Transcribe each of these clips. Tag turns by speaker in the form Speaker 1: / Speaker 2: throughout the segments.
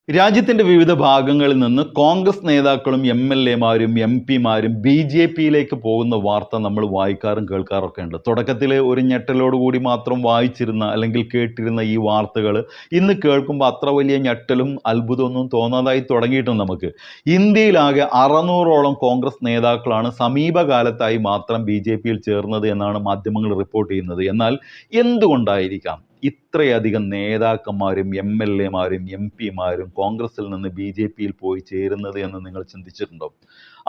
Speaker 1: രാജ്യത്തിന്റെ വിവിധ ഭാഗങ്ങളിൽ നിന്ന് കോൺഗ്രസ് നേതാക്കളും എം.എൽ.എമാരും എം.പിമാരും ബി.ജെ.പിയിലേക്ക് പോകുന്ന വാർത്ത നമ്മൾ വായിക്കാറും കേൾക്കാറൊക്കെ ഉണ്ട്. തുടക്കത്തിൽ ഒരു ഞെട്ടലോടുകൂടി മാത്രം വായിച്ചിരുന്ന അല്ലെങ്കിൽ കേട്ടിരുന്ന ഈ വാർത്തകൾ ഇന്ന് കേൾക്കുമ്പോൾ അത്ര വലിയ ഞെട്ടലും അത്ഭുതമൊന്നും തോന്നാതായി തുടങ്ങിയിട്ടുണ്ട് നമുക്ക്. ഇന്ത്യയിലാകെ 600ഓളം കോൺഗ്രസ് നേതാക്കളാണ് സമീപകാലത്തായി മാത്രം ബി.ജെ.പിയിൽ ചേർന്നത് എന്നാണ് മാധ്യമങ്ങൾ റിപ്പോർട്ട് ചെയ്യുന്നത്. എന്നാൽ എന്തുകൊണ്ടായിരിക്കാം ഇത്രയധികം നേതാക്കന്മാരും എം.എൽ.എമാരും എം.പിമാരും കോൺഗ്രസിൽ നിന്ന് ബി.ജെ.പിയിൽ പോയി ചേരുന്നത് എന്ന് നിങ്ങൾ ചിന്തിച്ചിട്ടുണ്ടോ?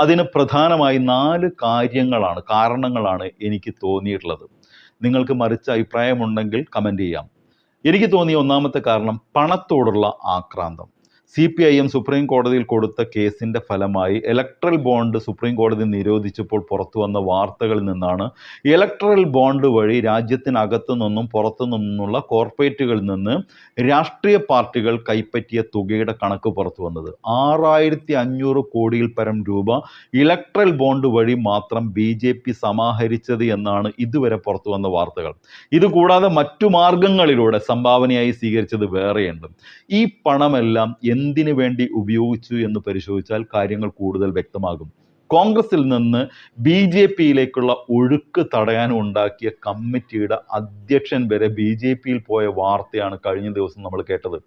Speaker 1: അതിന് പ്രധാനമായി 4 കാരണങ്ങളാണ് എനിക്ക് തോന്നിയിട്ടുള്ളത്. നിങ്ങൾക്ക് മറിച്ച് അഭിപ്രായമുണ്ടെങ്കിൽ കമൻറ്റ് ചെയ്യാം. എനിക്ക് തോന്നിയ ഒന്നാമത്തെ കാരണം പണത്തോടുള്ള ആക്രാന്തം. CPIM സുപ്രീം കോടതിയിൽ കൊടുത്ത കേസിൻ്റെ ഫലമായി ഇലക്ട്രൽ ബോണ്ട് സുപ്രീം കോടതി നിരോധിച്ചപ്പോൾ പുറത്തു വന്ന വാർത്തകളിൽ നിന്നാണ് ഇലക്ട്രൽ ബോണ്ട് വഴി രാജ്യത്തിനകത്തു നിന്നും പുറത്തു നിന്നുള്ള കോർപ്പറേറ്റുകളിൽ നിന്ന് രാഷ്ട്രീയ പാർട്ടികൾ കൈപ്പറ്റിയ തുകയുടെ കണക്ക് പുറത്തു വന്നത്. 6500 കോടിയിൽ പരം രൂപ ഇലക്ട്രൽ ബോണ്ട് വഴി മാത്രം BJP സമാഹരിച്ചത് എന്നാണ് ഇതുവരെ പുറത്തു വന്ന വാർത്തകൾ. ഇതുകൂടാതെ മറ്റു മാർഗങ്ങളിലൂടെ സംഭാവനയായി സ്വീകരിച്ചത് വേറെയുണ്ട്. ഈ പണമെല്ലാം എന്തിനു വേണ്ടി ഉപയോഗിച്ചു എന്ന് പരിശോധിച്ചാൽ കാര്യങ്ങൾ കൂടുതൽ വ്യക്തമാകും. കോൺഗ്രസിൽ നിന്ന് BJPയിലേക്കുള്ള ഒഴുക്ക് തടയാൻ ഉണ്ടാക്കിയ കമ്മിറ്റിയുടെ അധ്യക്ഷൻ വരെ BJPയിൽ പോയ വാർത്തയാണ് കഴിഞ്ഞ ദിവസം നമ്മൾ കേട്ടത്.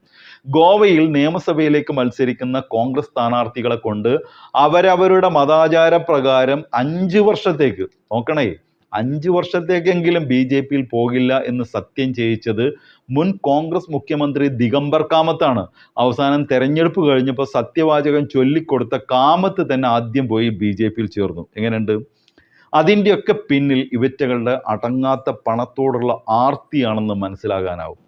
Speaker 1: ഗോവയിൽ നിയമസഭയിലേക്ക് മത്സരിക്കുന്ന കോൺഗ്രസ് സ്ഥാനാർത്ഥികളെ കൊണ്ട് അവരവരുടെ മതാചാര പ്രകാരം 5 വർഷത്തേക്ക്, നോക്കണേ, 5 വർഷത്തേക്കെങ്കിലും BJPയിൽ പോകില്ല എന്ന് സത്യം ചെയ്യിച്ചത് മുൻ കോൺഗ്രസ് മുഖ്യമന്ത്രി ദിഗംബർ കാമത്താണ്. അവസാനം തെരഞ്ഞെടുപ്പ് കഴിഞ്ഞപ്പോൾ സത്യവാചകം ചൊല്ലിക്കൊടുത്ത കാമത്ത് തന്നെ ആദ്യം പോയി BJPയിൽ ചേർന്നു. എങ്ങനെയുണ്ട്? അതിൻ്റെയൊക്കെ പിന്നിൽ ഇവറ്റകളുടെ അടങ്ങാത്ത പണത്തോടുള്ള ആർത്തിയാണെന്ന് മനസ്സിലാകാനാവും.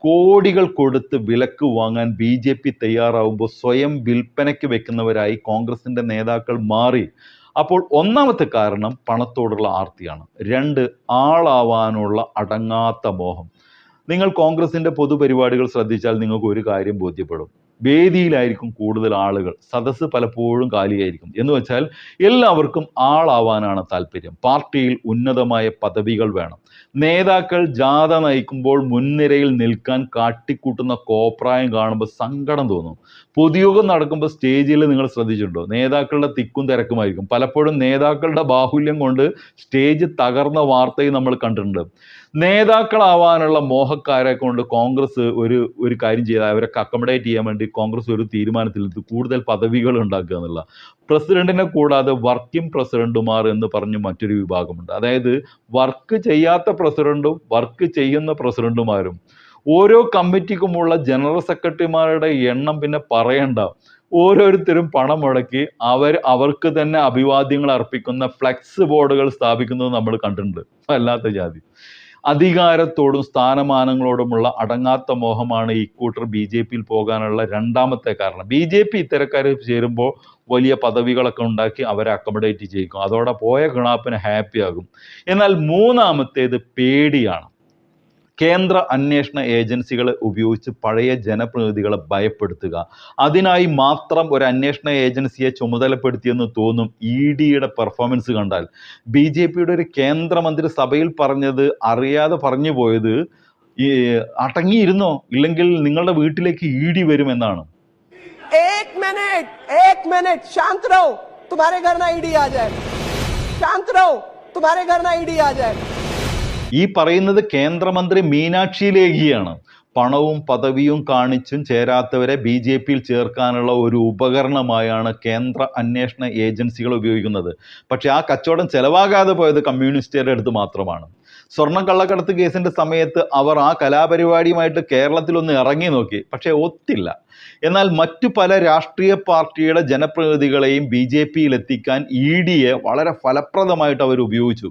Speaker 1: കോടികൾ കൊടുത്ത് വിലക്ക് വാങ്ങാൻ BJP തയ്യാറാവുമ്പോൾ സ്വയം വിൽപ്പനയ്ക്ക് വെക്കുന്നവരായി കോൺഗ്രസിൻ്റെ നേതാക്കൾ മാറി. അപ്പോൾ ഒന്നാമത്തെ കാരണം പണത്തോടുള്ള ആർത്തിയാണ്. 2, ആളാവാനുള്ള അടങ്ങാത്ത മോഹം. നിങ്ങൾ കോൺഗ്രസിൻ്റെ പൊതുപരിപാടികൾ ശ്രദ്ധിച്ചാൽ നിങ്ങൾക്ക് ഒരു കാര്യം ബോധ്യപ്പെടും. വേദിയിലായിരിക്കും കൂടുതൽ ആളുകൾ, സദസ്സ് പലപ്പോഴും കാലിയായിരിക്കും. എന്ന് വെച്ചാൽ എല്ലാവർക്കും ആളാവാനാണ് താല്പര്യം. പാർട്ടിയിൽ ഉന്നതമായ പദവികൾ വേണം. നേതാക്കൾ ജാഥ നയിക്കുമ്പോൾ മുൻനിരയിൽ നിൽക്കാൻ കാട്ടിക്കൂട്ടുന്ന കോപ്രായം കാണുമ്പോൾ സങ്കടം തോന്നും. പൊതുയോഗം നടക്കുമ്പോൾ സ്റ്റേജിൽ നിങ്ങൾ ശ്രദ്ധിച്ചിട്ടുണ്ടോ? നേതാക്കളുടെ തിക്കും തിരക്കുമായിരിക്കും. പലപ്പോഴും നേതാക്കളുടെ ബാഹുല്യം കൊണ്ട് സ്റ്റേജ് തകർന്ന വാർത്തയും നമ്മൾ കണ്ടിട്ടുണ്ട്. നേതാക്കളാവാനുള്ള മോഹക്കാരെ കൊണ്ട് കോൺഗ്രസ് ഒരു കാര്യം ചെയ്താൽ അവരൊക്കെ അക്കോമഡേറ്റ് ചെയ്യാൻ വേണ്ടി കോൺഗ്രസ് ഒരു തീരുമാനത്തിലെത്തി കൂടുതൽ പദവികൾ ഉണ്ടാക്കുക എന്നുള്ള. പ്രസിഡന്റിനെ കൂടാതെ വർക്കിംഗ് പ്രസിഡന്റുമാർ എന്ന് പറഞ്ഞ് മറ്റൊരു വിഭാഗമുണ്ട്. അതായത് വർക്ക് ചെയ്യാത്ത പ്രസിഡന്റും വർക്ക് ചെയ്യുന്ന പ്രസിഡന്റുമാരും. ഓരോ കമ്മിറ്റിക്കുമുള്ള ജനറൽ സെക്രട്ടറിമാരുടെ എണ്ണം പിന്നെ പറയണ്ട. ഓരോരുത്തരും പണം മുടക്കി അവർക്ക് തന്നെ അഭിവാദ്യങ്ങൾ അർപ്പിക്കുന്ന ഫ്ലെക്സ് ബോർഡുകൾ സ്ഥാപിക്കുന്നത് നമ്മൾ കണ്ടിട്ടുണ്ട്. അല്ലാത്ത ജാതി. അധികാരത്തോടും സ്ഥാനമാനങ്ങളോടുമുള്ള അടങ്ങാത്ത മോഹമാണ് ഇക്കൂട്ടർ BJPയിൽ പോകാനുള്ള രണ്ടാമത്തെ കാരണം. BJP ഇത്തരക്കാർ ചേരുമ്പോൾ വലിയ പദവികളൊക്കെ ഉണ്ടാക്കി അവരെ അക്കോമഡേറ്റ് ചെയ്യിക്കും. അതോടെ പോയ കിണാപ്പിന് ഹാപ്പി ആകും. എന്നാൽ മൂന്നാമത്തേത് പേടിയാണ്. കേന്ദ്ര അന്വേഷണ ഏജൻസികളെ ഉപയോഗിച്ച് പഴയ ജനപ്രതിനിധികളെ ഭയപ്പെടുത്തുക. അതിനായി മാത്രം ഒരു അന്വേഷണ ഏജൻസിയെ ചുമതലപ്പെടുത്തിയെന്ന് തോന്നും EDയുടെ പെർഫോമൻസ് കണ്ടാൽ. BJPയുടെ ഒരു കേന്ദ്രമന്ത്രി സഭയിൽ പറഞ്ഞത് അറിയാതെ പറഞ്ഞു പോയത് അടങ്ങിയിരുന്നോ, ഇല്ലെങ്കിൽ നിങ്ങളുടെ വീട്ടിലേക്ക് ED വരുമെന്നാണ്.
Speaker 2: एक मिनट शांत रहो, तुम्हारे घर ना ED आ जाए. शांत रहो, तुम्हारे घर ना ED आ जाए.
Speaker 1: ഈ പറയുന്നത് കേന്ദ്രമന്ത്രി മീനാക്ഷി ലേഖിയാണ്. പണവും പദവിയും കാണിച്ചും ചേരാത്തവരെ BJPയിൽ ചേർക്കാനുള്ള ഒരു ഉപകരണമായാണ് കേന്ദ്ര അന്വേഷണ ഏജൻസികൾ ഉപയോഗിക്കുന്നത്. പക്ഷെ ആ കച്ചവടം ചെലവാകാതെ പോയത് കമ്മ്യൂണിസ്റ്റുകാരുടെ അടുത്ത് മാത്രമാണ്. സ്വർണ്ണ കള്ളക്കടത്ത് കേസിൻ്റെ സമയത്ത് അവർ ആ കലാപരിപാടിയുമായിട്ട് കേരളത്തിലൊന്ന് ഇറങ്ങി നോക്കി, പക്ഷേ ഒത്തില്ല. എന്നാൽ മറ്റു പല രാഷ്ട്രീയ പാർട്ടിയുടെ ജനപ്രതിനിധികളെയും BJPയിൽ എത്തിക്കാൻ EDയെ വളരെ ഫലപ്രദമായിട്ട് അവർ ഉപയോഗിച്ചു.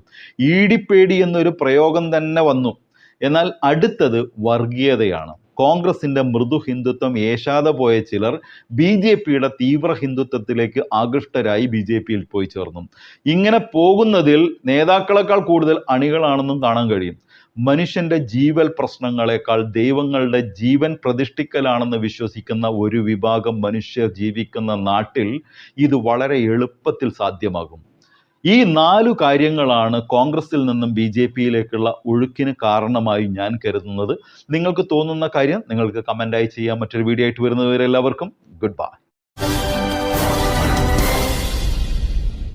Speaker 1: ED പേടി എന്നൊരു പ്രയോഗം തന്നെ വന്നു. എന്നാൽ അടുത്തത് വർഗീയതയാണ്. കോൺഗ്രസിൻ്റെ മൃദു ഹിന്ദുത്വം ഏശാതെ പോയ ചിലർ BJPയുടെ തീവ്ര ഹിന്ദുത്വത്തിലേക്ക് ആകൃഷ്ടരായി BJPയിൽ പോയി ചേർന്നു. ഇങ്ങനെ പോകുന്നതിൽ നേതാക്കളെക്കാൾ കൂടുതൽ അണികളാണെന്നും കാണാൻ കഴിയും. മനുഷ്യൻ്റെ ജീവൽ പ്രശ്നങ്ങളെക്കാൾ ദൈവങ്ങളുടെ ജീവൻ പ്രതിഷ്ഠിക്കലാണെന്ന് വിശ്വസിക്കുന്ന ഒരു വിഭാഗം മനുഷ്യർ ജീവിക്കുന്ന നാട്ടിൽ ഇത് വളരെ എളുപ്പത്തിൽ സാധ്യമാകും. ഈ 4 കാര്യങ്ങളാണ് കോൺഗ്രസിൽ നിന്നും BJP-യിലേക്കുള്ള ഒഴുക്കിന് കാരണമായി ഞാൻ കരുതുന്നത്. നിങ്ങൾക്ക് തോന്നുന്ന കാര്യം നിങ്ങൾക്ക് കമൻ്റായി ചെയ്യാം. മറ്റൊരു വീഡിയോ ആയിട്ട് വരുന്നവരെ എല്ലാവർക്കും ഗുഡ് ബൈ.